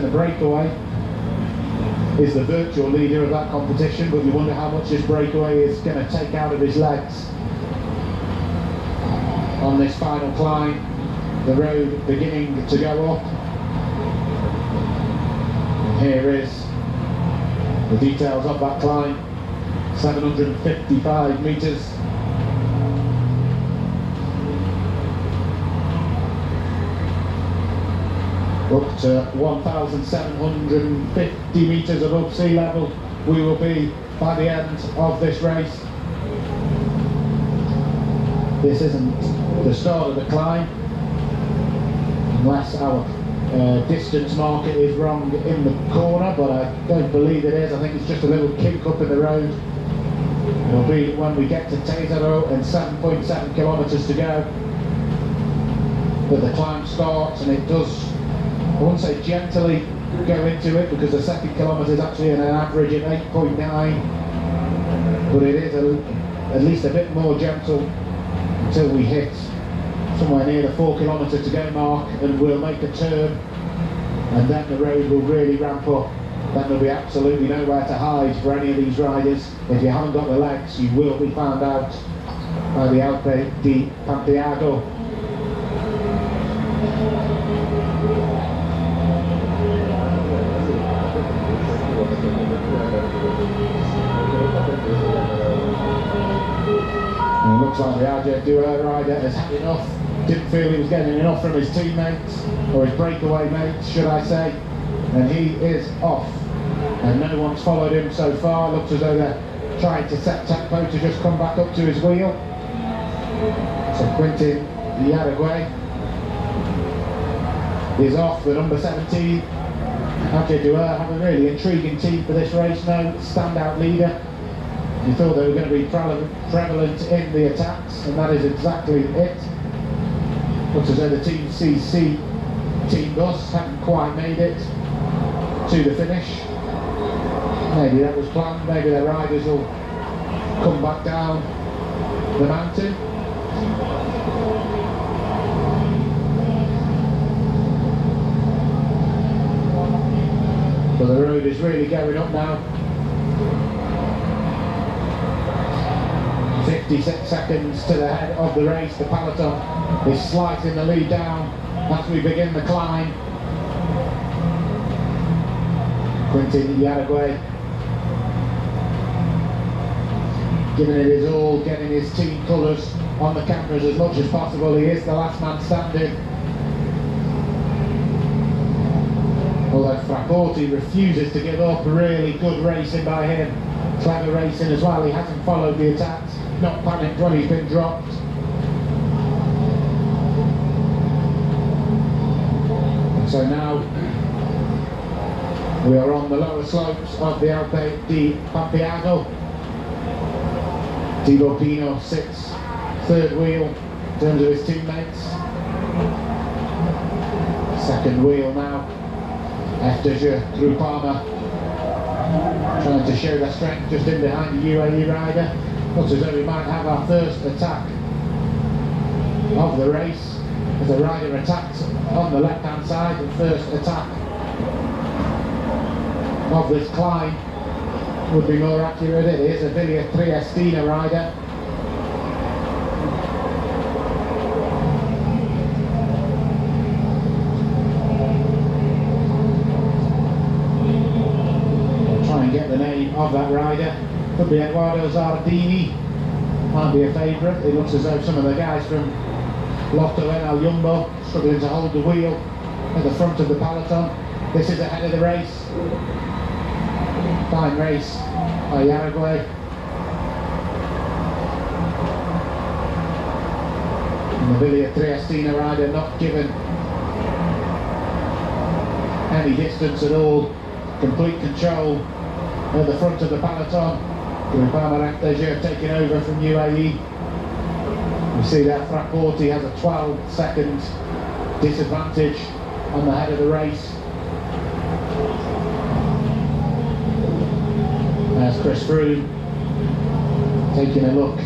The breakaway is the virtual leader of that competition, but you wonder how much this breakaway is going to take out of his legs. On this final climb, the road beginning to go up. Here is the details of that climb, 755 metres. Up to 1,750 metres above sea level we will be by the end of this race. This isn't the start of the climb, unless our distance marker is wrong in the corner, but I don't believe it is. I think it's just a little kink up in the road. It'll be when we get to TrainerRoad and 7.7 kilometres to go that the climb starts, and it does, I won't say gently go into it, because the second kilometre is actually an average of 8.9, but it is at least a bit more gentle until we hit somewhere near the 4 kilometre to go mark, and we'll make a turn, and then the road will really ramp up. Then there'll be absolutely nowhere to hide for any of these riders. If you haven't got the legs, you will be found out by the Alpe di Santiago. And it looks like the TrainerRoad rider has had enough. Didn't feel he was getting enough from his teammates, or his breakaway mates, should I say. And he is off. And no one's followed him so far. Looks as though they're trying to set tempo to just come back up to his wheel. So Quentin Yaragüe is off, the number 17. TrainerRoad have a really intriguing team for this race now. Standout leader. You thought they were going to be prevalent in the attacks, and that is exactly it. Looks as though the Team CC team bus haven't quite made it to the finish. Maybe that was planned, maybe their riders will come back down the mountain. But the road is really going up now. 56 seconds to the head of the race. The peloton is slicing the lead down as we begin the climb. Quentin Yaragüe giving it his all, getting his team colours on the cameras as much as possible. He is the last man standing. Although Frapporti refuses to give up. Really good racing by him. Clever racing as well. He hasn't followed the attacks, not panicked when he's been dropped. And so now we are on the lower slopes of the Alpe di Santiago. Thibaut Pinot sits third wheel in terms of his teammates. Second wheel now. Efteja Groupama trying to show their strength just in behind the UAE rider. Looks as though we might have our first attack of the race, as the rider attacks on the left hand side. The first attack of this climb would be more accurate. It is a Villa Triestina rider. Get the name of that rider. Could be Eduardo Zardini, might be a favourite. It looks as though some of the guys from Lotto Enel Jumbo struggling to hold the wheel at the front of the peloton. This is ahead of the race. Fine race by Yaragüe. And the Villa Triestina rider not given any distance at all. Complete control at the front of the peloton. Groupama Efteja taking over from UAE. We see that Frapporti has a 12 seconds disadvantage on the head of the race. There's Chris Froome taking a look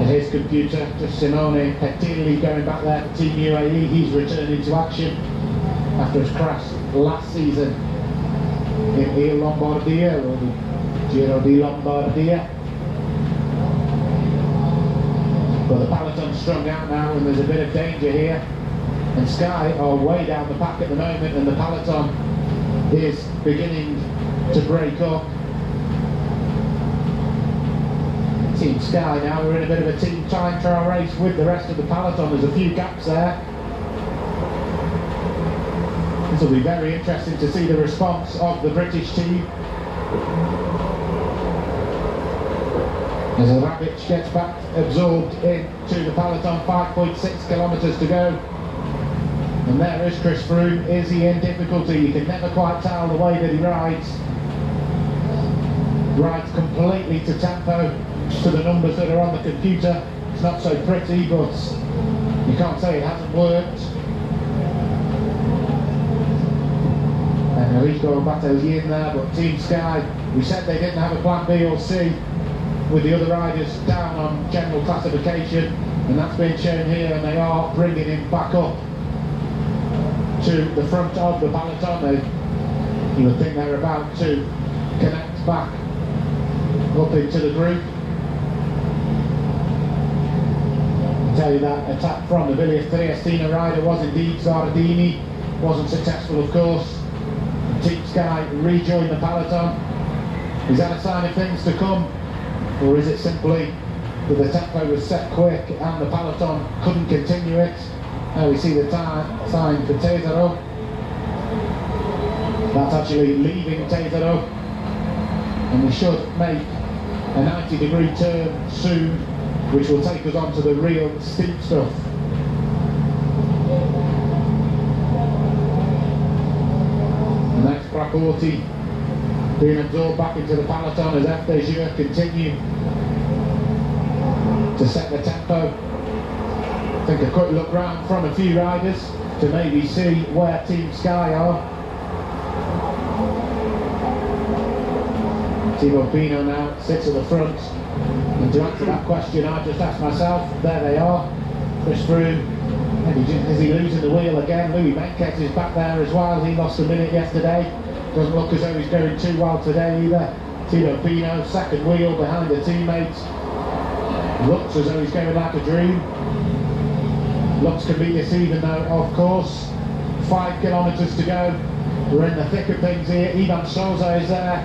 at his computer. Just Simone Pettilli going back there for Team UAE. He's returning to action. after his crash last season in Il Lombardia, or the Giro di Lombardia. But the peloton's strung out now and there's a bit of danger here. And Sky are way down the pack at the moment and the peloton is beginning to break up. Team Sky now, we're in a bit of a team time trial race with the rest of the peloton. There's a few gaps there. This will be very interesting to see the response of the British team. As Rabic gets back absorbed into the peloton, 5.6 kilometres to go. And there is Chris Froome. Is he in difficulty? You can never quite tell the way that he rides. Rides completely to tempo, to the numbers that are on the computer. It's not so pretty, but you can't say it hasn't worked. And Enrico Battaglia in there, but Team Sky, we said they didn't have a plan B or C with the other riders down on general classification, and that's been shown here, and they are bringing him back up to the front of the peloton. You would think they're about to connect back up into the group. I'll tell you that attack from the Villiers Triestina rider was indeed Zardini. Wasn't successful, of course. Team Sky rejoined the peloton. Is that a sign of things to come? Or is it simply that the tempo was set quick and the peloton couldn't continue it? Now we see the sign for Tesaro. That's actually leaving Tesaro. And we should make a 90-degree turn soon, which will take us on to the real steep stuff. And that's Praporti being absorbed back into the peloton as FDJ continue to set the tempo. I think a quick look round from a few riders to maybe see where Team Sky are. Thibaut Pinot now sits at the front, and to answer that question I just asked myself, there they are. Chris Froome, is he losing the wheel again? Louis Menkes is back there as well. He lost a minute yesterday. Doesn't look as though he's going too well today either. Thibaut Pinot, second wheel behind a teammate. Looks as though he's going like a dream. Looks can be deceiving though, of course. 5 kilometres to go. We're in the thick of things here. Ivan Souza is there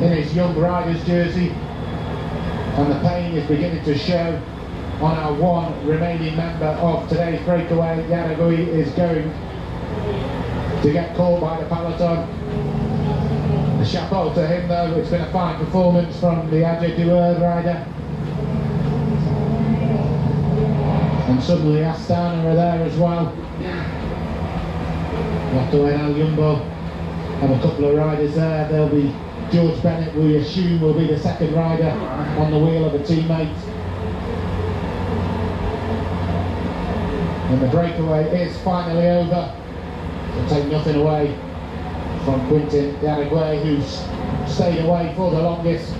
in his young rider's jersey. And the pain is beginning to show on our one remaining member of today's breakaway. Yaragui is going to get caught by the peloton. A chapeau to him though. It's been a fine performance from the AG Dueur rider. And suddenly Astana are there as well. Lottoen Jumbo have a couple of riders there. There'll be George Bennett, we assume will be the second rider on the wheel of a teammate. And the breakaway is finally over. To take nothing away from Quintin Yaragüe, who's stayed away for the longest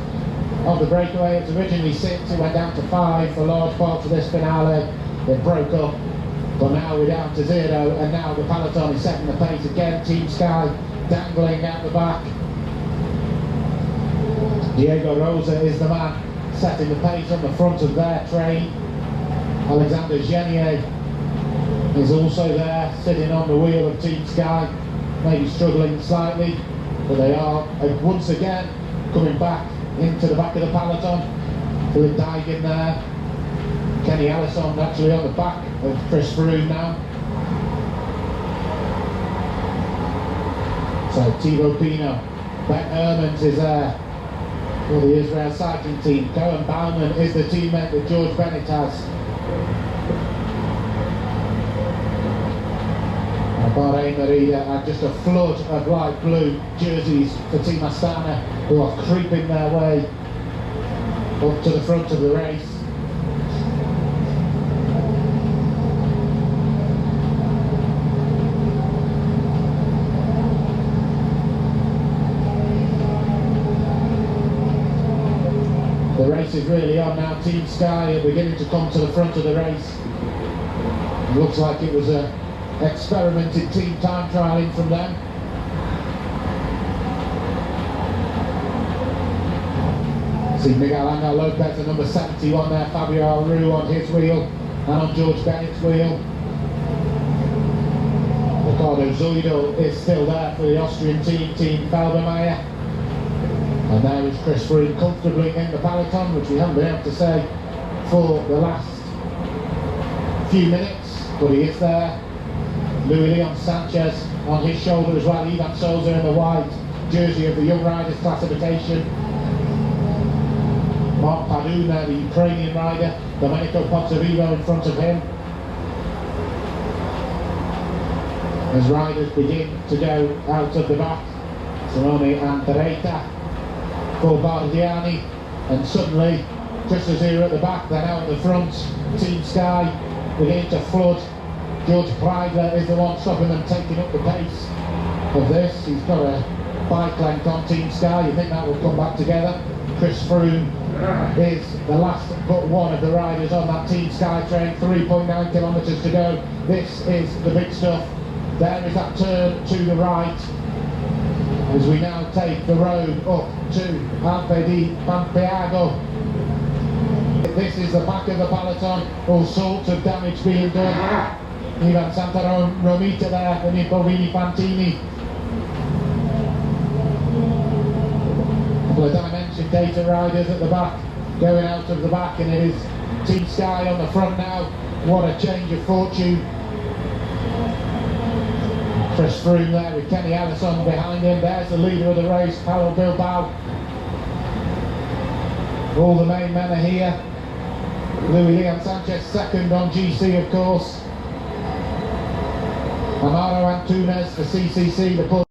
of the breakaway. It's originally 6, it went down to 5 for large parts of this finale. It broke up, but now we're down to 0, and now the peloton is setting the pace again. Team Sky dangling out the back. Diego Rosa is the man setting the pace on the front of their train. Alexander Genier is also there, sitting on the wheel of Team Sky, maybe struggling slightly, but they are once again coming back into the back of the peloton. Philip Daigen there. Kenny Allison actually on the back of Chris Froome now. So Thibaut Pinot, Ben Hermans is there for the Israel cycling team. Cohen Baumann is the teammate that George Bennett has. Bahrain Merida and just a flood of light blue jerseys for Team Astana, who are creeping their way up to the front of the race. The race is really on now. Team Sky are beginning to come to the front of the race. It looks like it was a experimented team time trialling from them. See Miguel Angel Lopez and number 71 there, Fabio Aru on his wheel and on George Bennett's wheel. Ricardo Zuidel is still there for the Austrian team, Team Felbermayr. And there is Chris Froome comfortably in the peloton, which we haven't been able to say for the last few minutes, but he is there. Luis Leon Sanchez on his shoulder as well, Ivan Souza in the white jersey of the Young Riders classification. Mark Padun there, the Ukrainian rider, Domenico Pozzovivo in front of him. As riders begin to go out of the back, Simone Andreetta for Bardiani, and suddenly, just as they were at the back, they're now at the front. Team Sky beginning to flood. George Preidler is the one stopping them, taking up the pace of this. He's got a bike length on Team Sky, you think that will come back together. Chris Froome is the last but one of the riders on that Team Sky train, 3.9 kilometres to go. This is the big stuff. There is that turn to the right as we now take the road up to Alpe di Pampeago. This is the back of the peloton, all sorts of damage being done. Ivan Santaromita there, and Bovini Fantini. A couple of dimension data riders at the back, going out of the back, and it is Team Sky on the front now. What a change of fortune. Chris Froome there with Kenny Ellison behind him. There's the leader of the race, Paulo Bilbao. All the main men are here. Luis Leon Sanchez second on GC, of course. Amaro Antunes for CCC, the